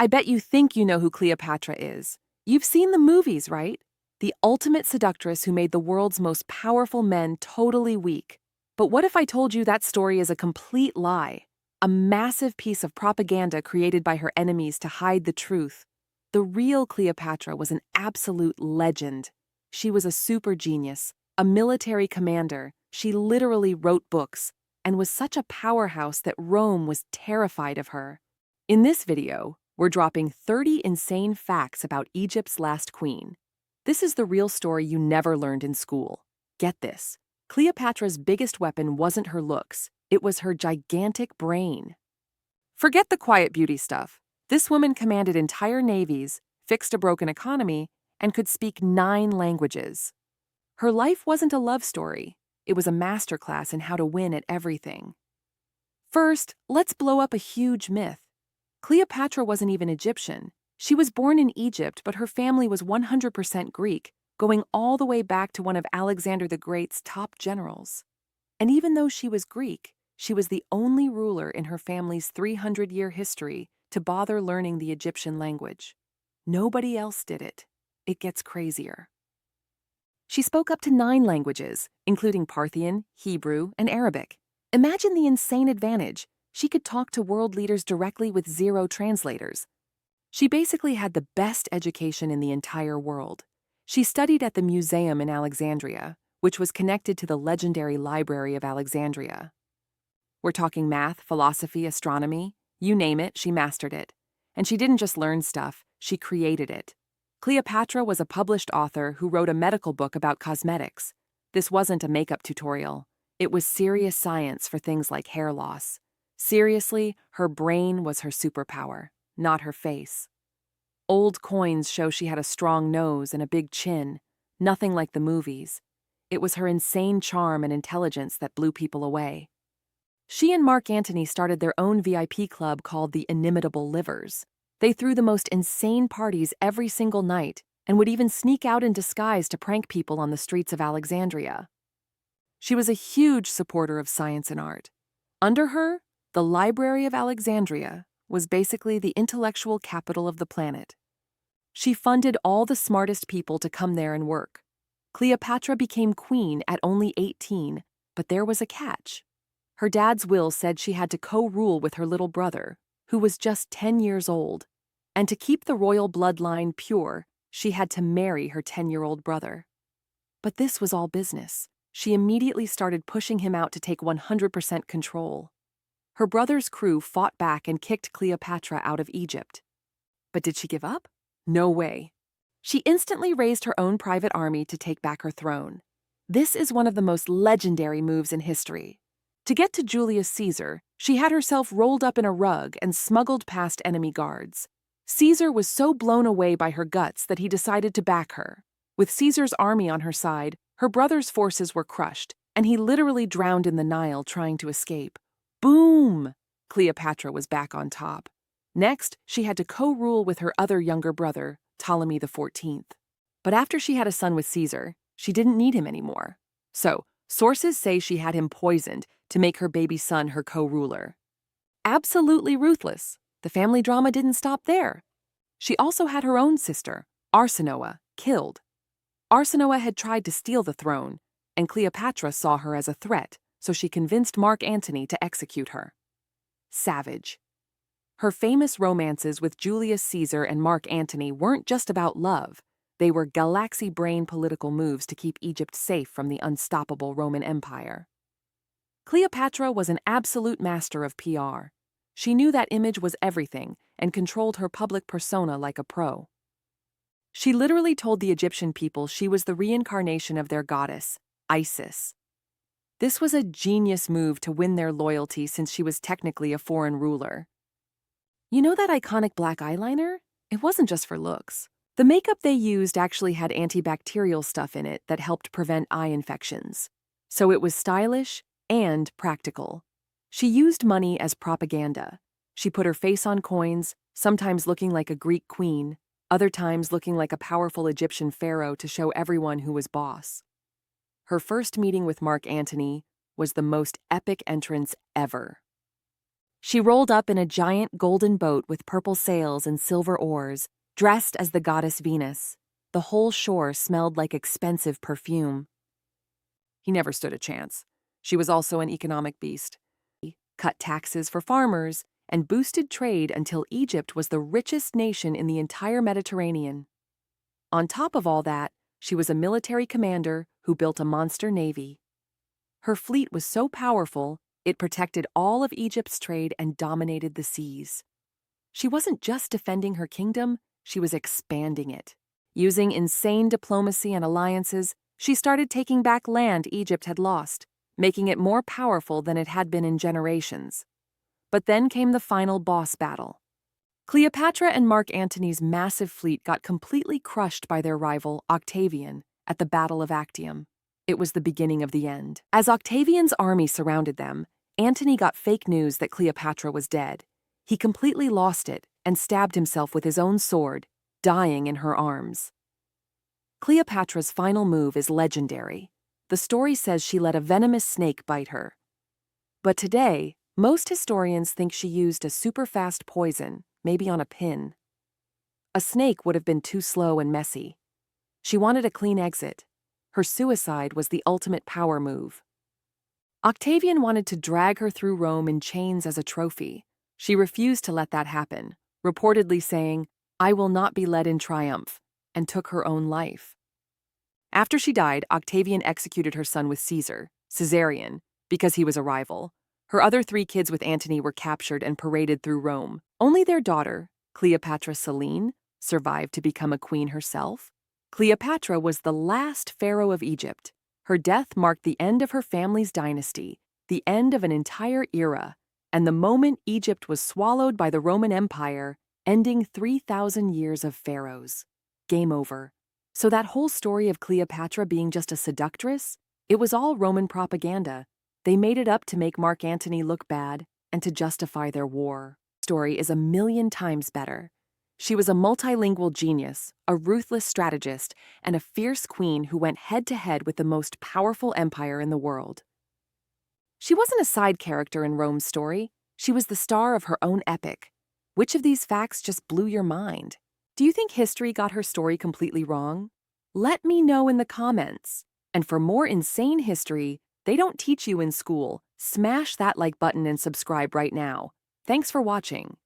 I bet you think you know who Cleopatra is. You've seen the movies, right? The ultimate seductress who made the world's most powerful men totally weak. But what if I told you that story is a complete lie? A massive piece of propaganda created by her enemies to hide the truth. The real Cleopatra was an absolute legend. She was a super genius, a military commander. She literally wrote books, and was such a powerhouse that Rome was terrified of her. In this video, we're dropping 30 insane facts about Egypt's last queen. This is the real story you never learned in school. Get this. Cleopatra's biggest weapon wasn't her looks, it was her gigantic brain. Forget the quiet beauty stuff. This woman commanded entire navies, fixed a broken economy, and could speak 9 languages. Her life wasn't a love story. It was a masterclass in how to win at everything. First, let's blow up a huge myth. Cleopatra wasn't even Egyptian. She was born in Egypt, but her family was 100% Greek, going all the way back to one of Alexander the Great's top generals. And even though she was Greek, she was the only ruler in her family's 300-year history to bother learning the Egyptian language. Nobody else did it. It gets crazier. She spoke up to 9 languages, including Parthian, Hebrew, and Arabic. Imagine the insane advantage. She could talk to world leaders directly with 0 translators. She basically had the best education in the entire world. She studied at the museum in Alexandria, which was connected to the legendary Library of Alexandria. We're talking math, philosophy, astronomy, you name it, she mastered it. And she didn't just learn stuff, she created it. Cleopatra was a published author who wrote a medical book about cosmetics. This wasn't a makeup tutorial. It was serious science for things like hair loss. Seriously, her brain was her superpower, not her face. Old coins show she had a strong nose and a big chin, nothing like the movies. It was her insane charm and intelligence that blew people away. She and Mark Antony started their own VIP club called the Inimitable Livers. They threw the most insane parties every single night and would even sneak out in disguise to prank people on the streets of Alexandria. She was a huge supporter of science and art. Under her, the Library of Alexandria was basically the intellectual capital of the planet. She funded all the smartest people to come there and work. Cleopatra became queen at only 18, but there was a catch. Her dad's will said she had to co-rule with her little brother, who was just 10 years old. And to keep the royal bloodline pure, she had to marry her 10-year-old brother. But this was all business. She immediately started pushing him out to take 100% control. Her brother's crew fought back and kicked Cleopatra out of Egypt. But did she give up? No way. She instantly raised her own private army to take back her throne. This is one of the most legendary moves in history. To get to Julius Caesar, she had herself rolled up in a rug and smuggled past enemy guards. Caesar was so blown away by her guts that he decided to back her. With Caesar's army on her side, her brother's forces were crushed, and he literally drowned in the Nile trying to escape. Boom! Cleopatra was back on top. Next, she had to co-rule with her other younger brother, Ptolemy XIV. But after she had a son with Caesar, she didn't need him anymore. So, sources say she had him poisoned to make her baby son her co-ruler. Absolutely ruthless. The family drama didn't stop there. She also had her own sister, Arsinoe, killed. Arsinoe had tried to steal the throne, and Cleopatra saw her as a threat, so she convinced Mark Antony to execute her. Savage. Her famous romances with Julius Caesar and Mark Antony weren't just about love. They were galaxy-brain political moves to keep Egypt safe from the unstoppable Roman Empire. Cleopatra was an absolute master of PR. She knew that image was everything and controlled her public persona like a pro. She literally told the Egyptian people she was the reincarnation of their goddess, Isis. This was a genius move to win their loyalty since she was technically a foreign ruler. You know that iconic black eyeliner? It wasn't just for looks. The makeup they used actually had antibacterial stuff in it that helped prevent eye infections. So it was stylish and practical. She used money as propaganda. She put her face on coins, sometimes looking like a Greek queen, other times looking like a powerful Egyptian pharaoh to show everyone who was boss. Her first meeting with Mark Antony was the most epic entrance ever. She rolled up in a giant golden boat with purple sails and silver oars, dressed as the goddess Venus. The whole shore smelled like expensive perfume. He never stood a chance. She was also an economic beast. He cut taxes for farmers and boosted trade until Egypt was the richest nation in the entire Mediterranean. On top of all that, she was a military commander who built a monster navy. Her fleet was so powerful, it protected all of Egypt's trade and dominated the seas. She wasn't just defending her kingdom, she was expanding it. Using insane diplomacy and alliances, she started taking back land Egypt had lost, making it more powerful than it had been in generations. But then came the final boss battle. Cleopatra and Mark Antony's massive fleet got completely crushed by their rival, Octavian, at the Battle of Actium. It was the beginning of the end. As Octavian's army surrounded them, Antony got fake news that Cleopatra was dead. He completely lost it and stabbed himself with his own sword, dying in her arms. Cleopatra's final move is legendary. The story says she let a venomous snake bite her. But today, most historians think she used a super-fast poison, maybe on a pin. A snake would have been too slow and messy. She wanted a clean exit. Her suicide was the ultimate power move. Octavian wanted to drag her through Rome in chains as a trophy. She refused to let that happen, reportedly saying, "I will not be led in triumph," and took her own life. After she died, Octavian executed her son with Caesarion, because he was a rival. Her other 3 kids with Antony were captured and paraded through Rome. Only their daughter, Cleopatra Selene, survived to become a queen herself. Cleopatra was the last pharaoh of Egypt. Her death marked the end of her family's dynasty, the end of an entire era, and the moment Egypt was swallowed by the Roman Empire, ending 3,000 years of pharaohs. Game over. So that whole story of Cleopatra being just a seductress, it was all Roman propaganda. They made it up to make Mark Antony look bad and to justify their war. The story is 1,000,000 times better. She was a multilingual genius, a ruthless strategist, and a fierce queen who went head-to-head with the most powerful empire in the world. She wasn't a side character in Rome's story. She was the star of her own epic. Which of these facts just blew your mind? Do you think history got her story completely wrong? Let me know in the comments. And for more insane history they don't teach you in school, smash that like button and subscribe right now. Thanks for watching.